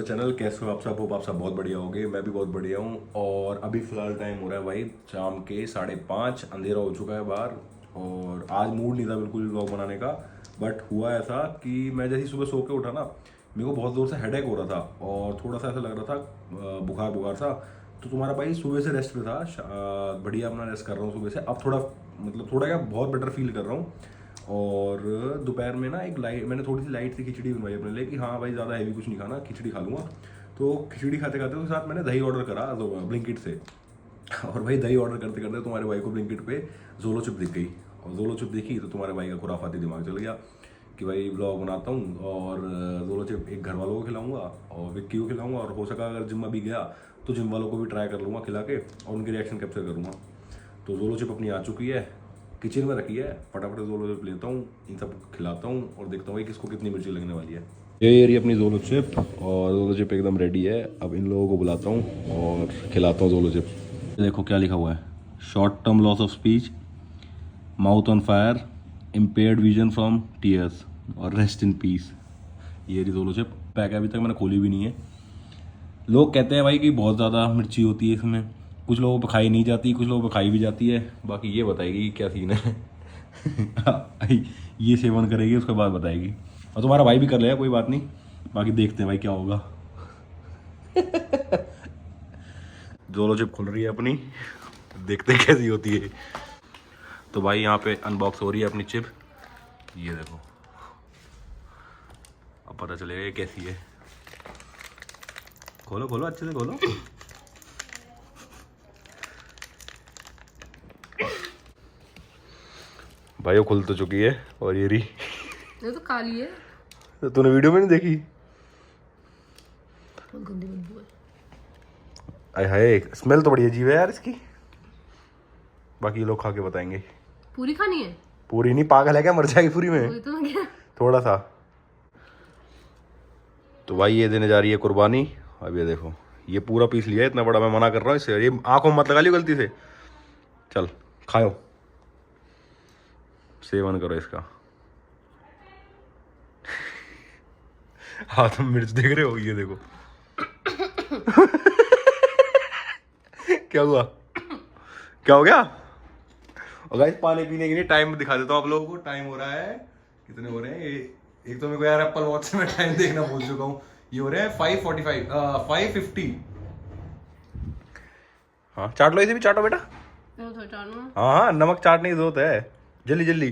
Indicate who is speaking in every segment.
Speaker 1: The channel. कैसे हो आप सब? होप आप सब बहुत बढ़िया होंगे। मैं भी बहुत बढ़िया हूँ। और अभी फिलहाल टाइम हो रहा है भाई शाम के 5:30, अंधेरा हो चुका है बाहर। और आज मूड नहीं था बिल्कुल व्लॉग बनाने का, बट हुआ ऐसा कि मैं जैसे ही सुबह सो के उठा ना, मेरे को बहुत ज़ोर से हेडेक हो रहा था और थोड़ा सा ऐसा लग रहा था बुखार बुखार सा। तो तुम्हारा भाई सुबह से रेस्ट पे था, बढ़िया अपना रेस्ट कर रहा हूँ सुबह से। अब थोड़ा मतलब थोड़ा क्या बहुत बेटर फील कर रहा हूँ। और दोपहर में ना एक लाइट, मैंने थोड़ी सी लाइट सी खिचड़ी बनवाई अपने लिए कि हाँ भाई ज़्यादा हैवी कुछ नहीं खाना, खिचड़ी खा लूँगा। तो खिचड़ी खाते खाते उसके साथ मैंने दही ऑर्डर करा तो ब्लिंकिट से। और भाई दही ऑर्डर करते करते तुम्हारे भाई को ब्लिंकिट पे जोलो चिप दिख गई। और जोलो चिप दिखी तो तुम्हारे भाई का खुराफाती दिमाग चल गया कि भाई ब्लॉग बनाता हूँ और जोलो चिप एक घर वालों को खिलाऊंगा और विक्की को खिलाऊंगा, और हो सका अगर जिम भी गया तो जिम वालों को भी ट्राई कर लूँगा खिला के और उनकी रिएक्शन कैप्चर करूँगा। तो जोलो चिप अपनी आ चुकी है, किचन में रखी है। फटाफट जोलो चिप लेता हूँ, इन सब खिलाता हूँ और देखता हूँ भाई किसको कितनी मिर्ची लगने वाली है। ये रही अपनी जोलो चिप, और जोलो चिप एकदम रेडी है। अब इन लोगों को बुलाता हूँ और खिलाता हूँ जोलो चिप। देखो क्या लिखा हुआ है, short term loss of speech, mouth on fire, impaired vision from tears और रेस्ट इन पीस। ये रही जोलो चिप। पैक अभी तक मैंने खोली भी नहीं है। लोग कहते हैं भाई कि बहुत ज़्यादा मिर्ची होती है इसमें, कुछ लोगों पे खाई नहीं जाती, कुछ लोगों पे खाई भी जाती है। बाकी ये बताएगी कि क्या सीन है। ये सेवन करेगी उसके बाद बताएगी। और तुम्हारा भाई भी कर लेगा, कोई बात नहीं। बाकी देखते हैं भाई क्या होगा। जोलो चिप खुल रही है अपनी, देखते हैं कैसी होती है। तो भाई यहाँ पे अनबॉक्स हो रही है अपनी चिप, ये देखो। अब पता चलेगा ये कैसी है। खोलो खोलो अच्छे से खोलो। भाई वो खुल तो चुकी है और ये रही।
Speaker 2: ये तो काली है।
Speaker 1: तो तूने वीडियो में नहीं देखी?
Speaker 2: गंदी बदबू है।
Speaker 1: आय हाय, स्मेल तो बड़ी अजीब है यार इसकी। बाकी ये लोग खा के बताएंगे।
Speaker 2: पूरी खानी है?
Speaker 1: पूरी नहीं, पागल है क्या, मर जाएगी पूरी में।
Speaker 2: वही तो मैं क्या।
Speaker 1: थोड़ा सा। तो भाई ये देने जा रही है कुर्बानी। अब ये देखो, ये पूरा पीस लिया है, इतना बड़ा। मैं मना कर रहा हूँ इससे, ये आंखों में मत लगा लियो गलती से। चल खाओ, सेवन करो इसका। हाँ तुम मिर्च देख रहे हो, ये देखो। क्या हुआ, क्या हो गया? और गाइस पानी पीने के लिए टाइम दिखा देता हूँ आप लोगों को। टाइम हो रहा है, कितने हो रहे हैं एक तो मेरे को यार एप्पल वॉच से मैं टाइम देखना भूल चुका हूँ। ये हो रहे हैं 5:45, 5:50। हाँ चाट लो, इसे भी चाटो बेटा। हाँ हाँ, नमक चाटने की जरूरत है, जल्दी जल्दी।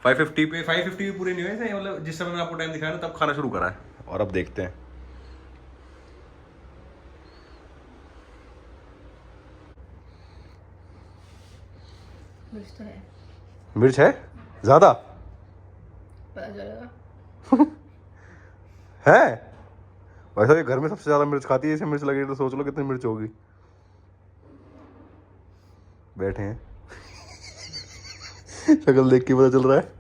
Speaker 1: 5:50 पे, 5:50 भी पूरे नहीं हुए थे, मतलब जिस समय मैंने आपको टाइम दिखाया ना तब खाना शुरू करा है। और अब देखते हैं।
Speaker 2: मिर्च तो है।
Speaker 1: मिर्च है ज्यादा
Speaker 2: पता चलेगा।
Speaker 1: है। वैसे ये घर में सबसे ज्यादा मिर्च खाती है, इसे मिर्च लगी तो सोच लो कितनी मिर्च होगी। बैठे हैं। शक्ल देख के पता चल रहा है।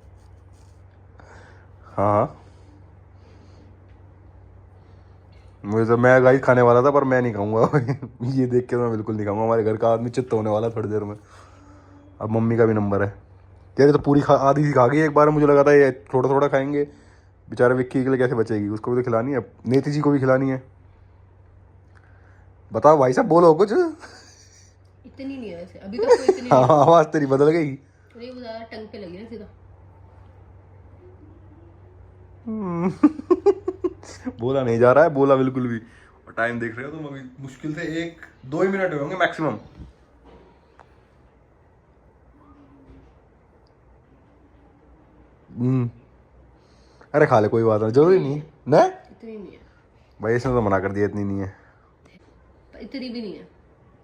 Speaker 1: हाँ हाँ, मुझे तो, मैं गाइस खाने वाला था पर मैं नहीं खाऊंगा। ये देख के मैं बिल्कुल नहीं खाऊंगा। हमारे घर का आदमी चित्त होने वाला थोड़ी देर में। अब मम्मी का भी नंबर है। यार ये तो पूरी आधी सी खा गई एक बार। मुझे लगा था ये थोड़ा थोड़ा खाएंगे, बेचारे विक्की के लिए कैसे बचेगी, उसको भी तो खिलानी है, नेति जी को भी खिलानी है। बताओ भाई साहब, बोलो कुछ।
Speaker 2: इतनी नहीं है वैसे अभी तक, कोई इतनी
Speaker 1: हाँ
Speaker 2: नहीं है।
Speaker 1: आवाज तेरी बदल गई।
Speaker 2: अरे वो ज्यादा टंग पे लगी ना सीधा।
Speaker 1: बोला नहीं जा रहा है, बोला बिल्कुल भी। और टाइम देख रहे हो तुम, अभी मुश्किल से 1-2 ही मिनट हुए होंगे मैक्सिमम। अरे खा ले, कोई बात नहीं, जरूरी नहीं ना।
Speaker 2: इतनी नहीं है
Speaker 1: भाई इसने तो मना कर दिया, इतनी नहीं है।
Speaker 2: इतनी भी नहीं है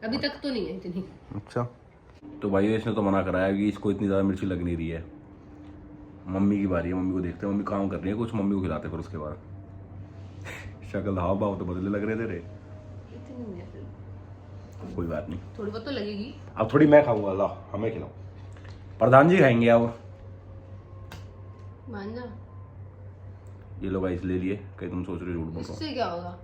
Speaker 2: अभी तक, तो नहीं है इतनी।
Speaker 1: अच्छा, तो भाई इसने तो मना कराया कि इसको इतनी ज़्यादा मिर्ची लग नहीं रही है। मम्मी की बारी है, मम्मी को देखते हैं। मम्मी काम कर रही है कुछ, मम्मी को खिलाते फिर उसके बाद। शक्ल हाव भाव तो बदले लग रहे तेरे।
Speaker 2: इतनी नहीं है फिर।
Speaker 1: कोई बात नहीं,
Speaker 2: थोड़ी बहुत तो लगेगी।
Speaker 1: अब थोड़ी मैं खाऊंगा, ला हमें खिलाओ। प्रधान जी खाएंगे अब।
Speaker 2: मान जा।
Speaker 1: ये लोग आइस ले लिए, कहीं तुम सोच रहे हो झूठ बोल रहा हूँ।
Speaker 2: इससे क्या होगा?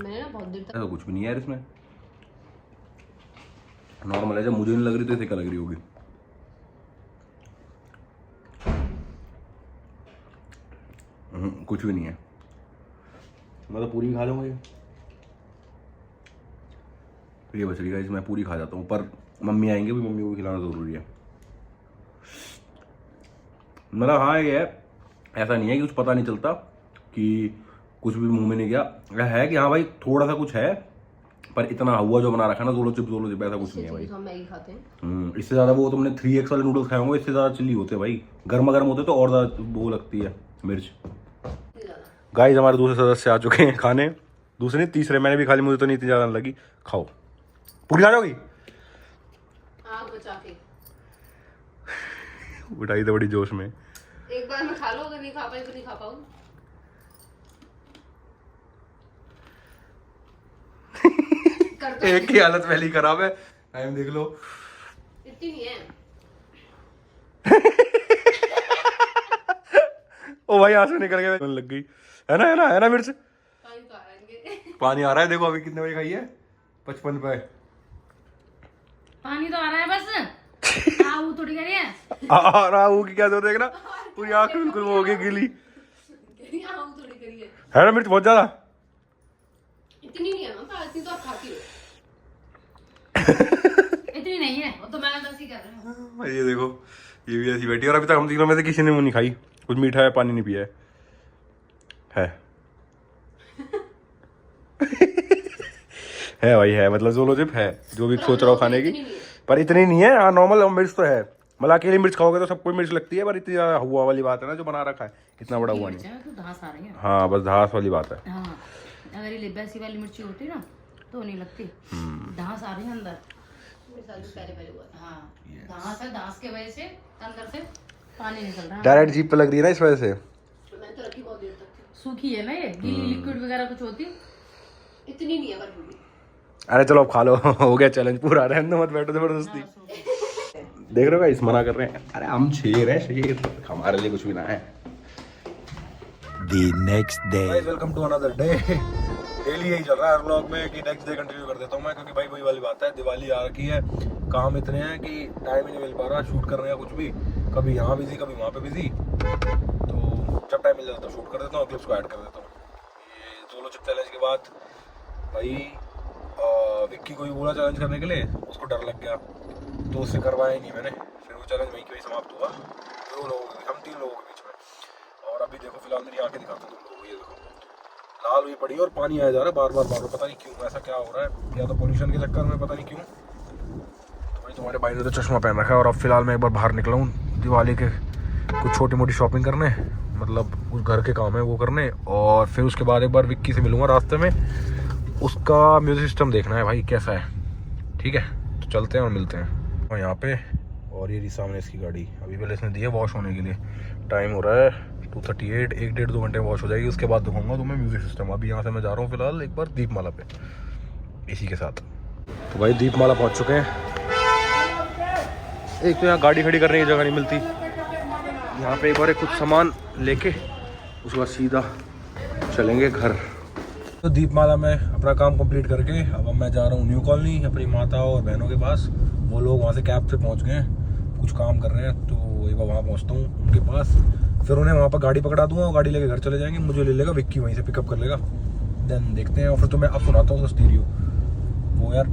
Speaker 2: मैंने ना बहुत देर तक।
Speaker 1: ऐसा कुछ भी नहीं है यार इसमें, नॉर्मल है। जब मुझे नहीं लग रही तो इसे क्या लग रही होगी। कुछ भी नहीं है। मैं तो पूरी खा लूँगा ये बच रही गाइस, मैं पूरी खा जाता हूँ, पर मम्मी आएंगे भी, मम्मी को भी खिलाना ज़रूरी है। मतलब हाँ ये है, ऐसा नहीं है कि कुछ पता नहीं चलता कि कुछ भी मुंह में नहीं गया, है कि हाँ भाई थोड़ा सा कुछ है, पर इतना हुआ जो बना रखा है ना जोलो चिप ऐसा कुछ नहीं है भाई।
Speaker 2: हम मैगी खाते हैं।
Speaker 1: इससे ज़्यादा वो तुमने 3x वाले नूडल्स खाए होंगे, इससे ज़्यादा चिल्ली होते हैं भाई, गर्मा गर्म होते तो और ज़्यादा वो लगती है मिर्च। गाइस हमारे दूसरे सदस्य आ चुके हैं खाने, दूसरे नहीं तीसरे, मैंने भी खा ली, मुझे तो नहीं इतनी ज़्यादा लगी। खाओ, पूरी खा जाओगी?
Speaker 2: आग बचा के
Speaker 1: उठाई तो बड़ी जोश में।
Speaker 2: एक बार में खा लो, अगर नहीं खा पाई तो नहीं खा पाऊँ।
Speaker 1: एक की हालत पहली खराब है, टाइम देख लो।
Speaker 2: इतनी नहीं है।
Speaker 1: ओ भाई आंसू निकल गए, लग गई है ना, है ना मिर्च।
Speaker 2: पानी तो आ रहा है।
Speaker 1: पानी आ रहा है, देखो अभी कितने बजे खाई है, 55 पे।
Speaker 2: पानी तो आ रहा है बस। वो थोड़ी करिए।
Speaker 1: आ रहा हूँ कि क्या तो देखना, पूरी आंख बिल्कुल वो हो गई गीली,
Speaker 2: थोड़ी करिए।
Speaker 1: है ना मिर्च बहुत ज्यादा।
Speaker 2: इतनी नहीं है ना, इतनी तो आप खाती हो। इतनी नहीं है, वो तो मैं बस ही कर रही हूँ।
Speaker 1: ये देखो, ये भी ऐसी बैठी है, और अभी तक हम तीनों में से किसी ने वो नहीं खाई, कुछ मीठा है, पानी नहीं पिया है। है भाई है, मतलब जोलो चिप है, जो भी सोच रहा हो खाने की, पर इतनी नहीं है। हाँ नॉर्मल मिर्च तो है, मतलब अकेली मिर्च खाओगे तो सबको मिर्च लगती है, पर इतनी ज्यादा हुआ वाली बात है ना जो बना रखा है, इतना बड़ा हुआ नहीं। हाँ बस धास वाली बात है।
Speaker 2: हाँ, अगर ये लिब्बासी वाली मिर्ची होती ना तो नहीं लगती, धास आ रही है अंदर। पहले हुआ था। हाँ धास है, धास के वजह से अंदर से पानी निकल रहा है,
Speaker 1: डायरेक्ट जीप पे लग रही है ना इस वजह से।
Speaker 2: मैंने तो रखी बहुत देर तक, सूखी है ना ये, गीली लिक्विड वगैरह कुछ होती, इतनी नहीं है पर भी।
Speaker 1: अरे चलो अब खा लो, हो गया चैलेंज पूरा, रहने दो मत बैठो जबरदस्ती। देख रहे हो गाइस, मना कर रहे हैं, अरे हम शेर है शेर, हमारे लिए कुछ भी ना है।
Speaker 3: The next day.
Speaker 1: Welcome to another day. Daily यही चल रहा है हर व्लॉग में कि नेक्स्ट डे कंटिन्यू कर देता हूँ मैं, क्योंकि भाई वही वाली बात है, दिवाली आ रखी है, काम इतने हैं कि टाइम ही नहीं मिल पा रहा शूट करने का कुछ भी, कभी यहाँ बिजी कभी वहाँ पे बिजी, तो जब टाइम मिल जाता है शूट कर देता हूँ, क्लिप्स को ऐड कर देता हूँ। ये जोलो चिप चैलेंज के बाद भाई विक्की को भी बोला चैलेंज करने के लिए, उसको डर लग गया तो उससे करवाया ही नहीं मैंने, फिर वो चैलेंज वहीं समाप्त हुआ, दो लोगों के, हम 3 लोगों के बीच में। और अभी देखो फिलहाल मेरी आंखें दिखाता हूँ तुम लोगों को, ये देखो लाल हुई पड़ी है और पानी आया जा रहा है बार बार, पता नहीं क्यों, ऐसा क्या हो रहा है, या तो पोल्यूशन के चक्कर में, पता नहीं क्यों। तो भाई तुम्हारे भाई ने तो चश्मा पहन रखा है, और अब फिलहाल मैं एक बार बाहर निकला हूँ दिवाली के कुछ छोटी मोटी शॉपिंग करने, मतलब कुछ घर के काम है वो करने, और फिर उसके बाद एक बार विक्की से मिलूंगा रास्ते में, उसका म्यूजिक सिस्टम देखना है भाई कैसा है, ठीक है तो चलते हैं और मिलते हैं। और यहाँ पे, और ये सामने इसकी गाड़ी अभी पहले इसने दी है वॉश होने के लिए, टाइम हो रहा है 2:38, 1-1.5-2 घंटे में वॉश हो जाएगी, उसके बाद दिखाऊंगा तुम्हें म्यूजिक सिस्टम। अभी यहाँ से मैं जा रहा हूँ फिलहाल एक बार दीपमाला पे इसी के साथ। तो भाई दीपमाला पहुँच चुके हैं। एक तो यहाँ गाड़ी खड़ी करने की जगह नहीं मिलती, यहाँ पे एक बार कुछ सामान लेके उसके बाद सीधा चलेंगे घर। तो दीपमाला में अपना काम कंप्लीट करके अब मैं जा रहा हूँ न्यू कॉलोनी अपनी माता और बहनों के पास, वो लोग वहाँ से कैब से पहुँच गए हैं, कुछ काम कर रहे हैं, तो एक बार वहाँ पहुँचता हूँ उनके पास, फिर उन्हें वहाँ पर गाड़ी पकड़ा दूँगा, गाड़ी लेके घर चले जाएंगे, मुझे ले लेगा विक्की, वहीं से पिकअप कर लेगा, देन देखते हैं। और फिर तो मैं अब सुनाता हूँ स्टीरियो, वो यार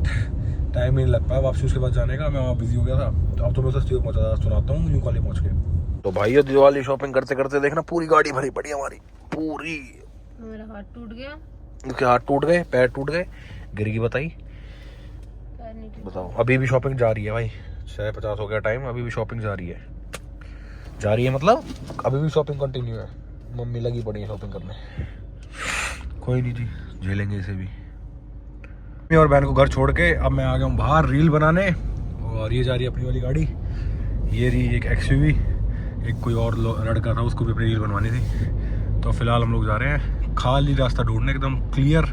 Speaker 1: टाइम नहीं लग पाया वापसी उसके बाद जाने का, मैं वहाँ बिजी हो गया था, तो अब तो मैं स्टीरियो सुनाता हूँ न्यू कॉलोनी पहुँच के। तो भाई दिवाली शॉपिंग करते करते देखना पूरी गाड़ी भरी पड़ी हमारी पूरी।
Speaker 2: मेरा हाथ टूट गया,
Speaker 1: उसके हाथ टूट गए, पैर टूट गए, गिर गई, बताई बताओ। अभी भी शॉपिंग जारी है भाई, 6:50 हो गया टाइम, अभी भी शॉपिंग जारी है मतलब अभी भी शॉपिंग कंटिन्यू है, मम्मी लगी पड़ी है शॉपिंग करने, कोई नहीं जी झेलेंगे इसे भी। मम्मी और बहन को घर छोड़ के अब मैं आ गया हूँ बाहर रील बनाने, और ये जा रही है अपनी वाली गाड़ी, ये रही एक XUV, एक कोई और लड़का था उसको भी अपनी रील बनवानी थी। तो फिलहाल हम लोग जा रहे हैं खाली रास्ता ढूंढने एकदम क्लियर,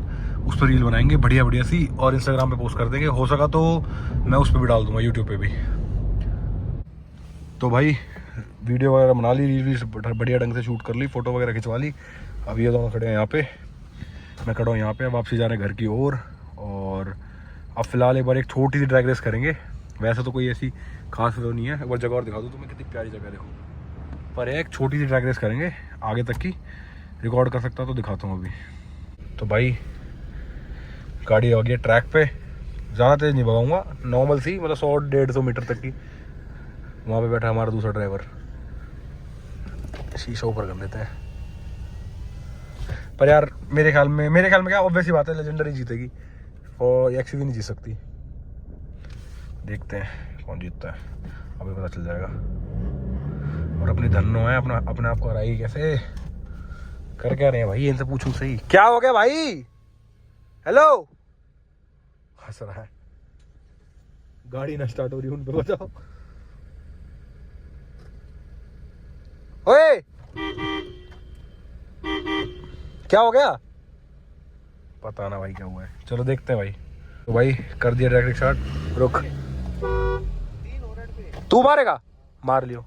Speaker 1: उस पर रील बनाएंगे बढ़िया सी, और इंस्टाग्राम पे पोस्ट कर देंगे, हो सका तो मैं उस पर भी डाल दूंगा, यूट्यूब पे भी। तो भाई वीडियो वगैरह बना ली, रील बढ़िया ढंग से शूट कर ली, फोटो वगैरह खिंचवा ली। अब ये दोनों खड़े हैं यहाँ पे, मैं खड़ा हूँ यहाँ पे, वापसी जा रहे हैं घर की ओर। और अब फिलहाल एक बार एक छोटी सी ड्रैग रेस करेंगे, वैसे तो कोई ऐसी खास तो नहीं है, एक बार जगह और दिखा दूँ तुम्हें, कितनी प्यारी जगह देखो, पर एक छोटी सी ड्रैग रेस करेंगे आगे तक की, रिकॉर्ड कर सकता तो दिखाता हूँ अभी। तो भाई गाड़ी आ गई ट्रैक पे, ज़्यादा तेज़ नहीं भगाऊंगा, नॉर्मल सी, मतलब 100-150 मीटर तक की। वहाँ पे बैठा हमारा दूसरा ड्राइवर, शीशा ऊपर कर देते हैं। पर यार मेरे ख्याल में क्या ऑब्वियस ही बात है, लेजेंडरी जीतेगी और एक्सयूवी नहीं जीत सकती। देखते हैं कौन जीतता है, अभी पता चल जाएगा। और अपनी धन्नो है, अपने आप को हराई कैसे, कर क्या रहे हैं भाई, इनसे पूछूं सही, क्या हो गया भाई? हेलो, हंस रहा है, गाड़ी ना स्टार्ट हो रही, उन पे बताओ। ओए क्या हो गया? पता ना भाई क्या हुआ है, चलो देखते हैं भाई। तो भाई कर दिया डायरेक्ट स्टार्ट, रुक, तू मारेगा, मार लियो।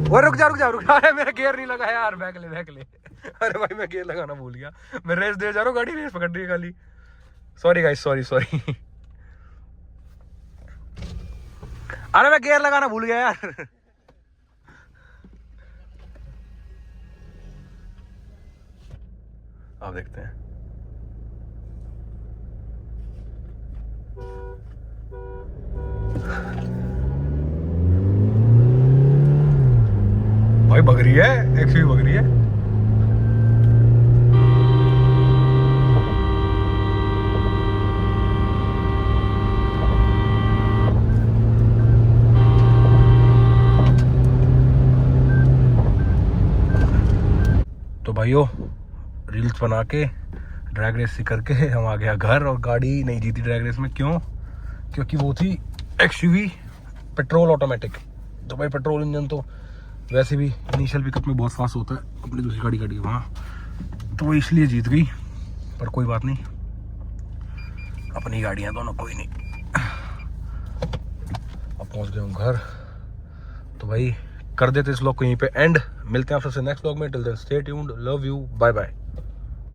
Speaker 1: वो रुक जा, अरे मेरा गियर नहीं लगा यार, बैक ले। अरे भाई मैं गियर लगाना भूल गया, मैं रेस दे जा रहा हूँ, गाड़ी रेस पकड़ रही है खाली। Sorry guys, sorry. अरे मैं गियर लगाना भूल गया यार। आप देखते हैं भाई, भग रही है, एक्सयूवी भग रही है। तो भाइयों रील्स बना के ड्रैग रेस से करके हम आ गया घर, और गाड़ी नहीं जीती ड्रैग रेस में। क्यों? क्योंकि वो थी एक्सयूवी पेट्रोल ऑटोमेटिक। तो भाई पेट्रोल इंजन तो वैसे भी इनिशियल पिकअप में बहुत फास्ट होता है, अपनी दूसरी गाड़ी काटी वहाँ, तो वो इसलिए जीत गई। पर कोई बात नहीं, अपनी गाड़ियाँ दोनों, कोई नहीं। अब पहुँच गए हम घर, तो भाई कर देते इस व्लॉग को यहीं पे एंड। मिलते हैं आप सबसे नेक्स्ट व्लॉग में, till then stay tuned, love you, bye bye.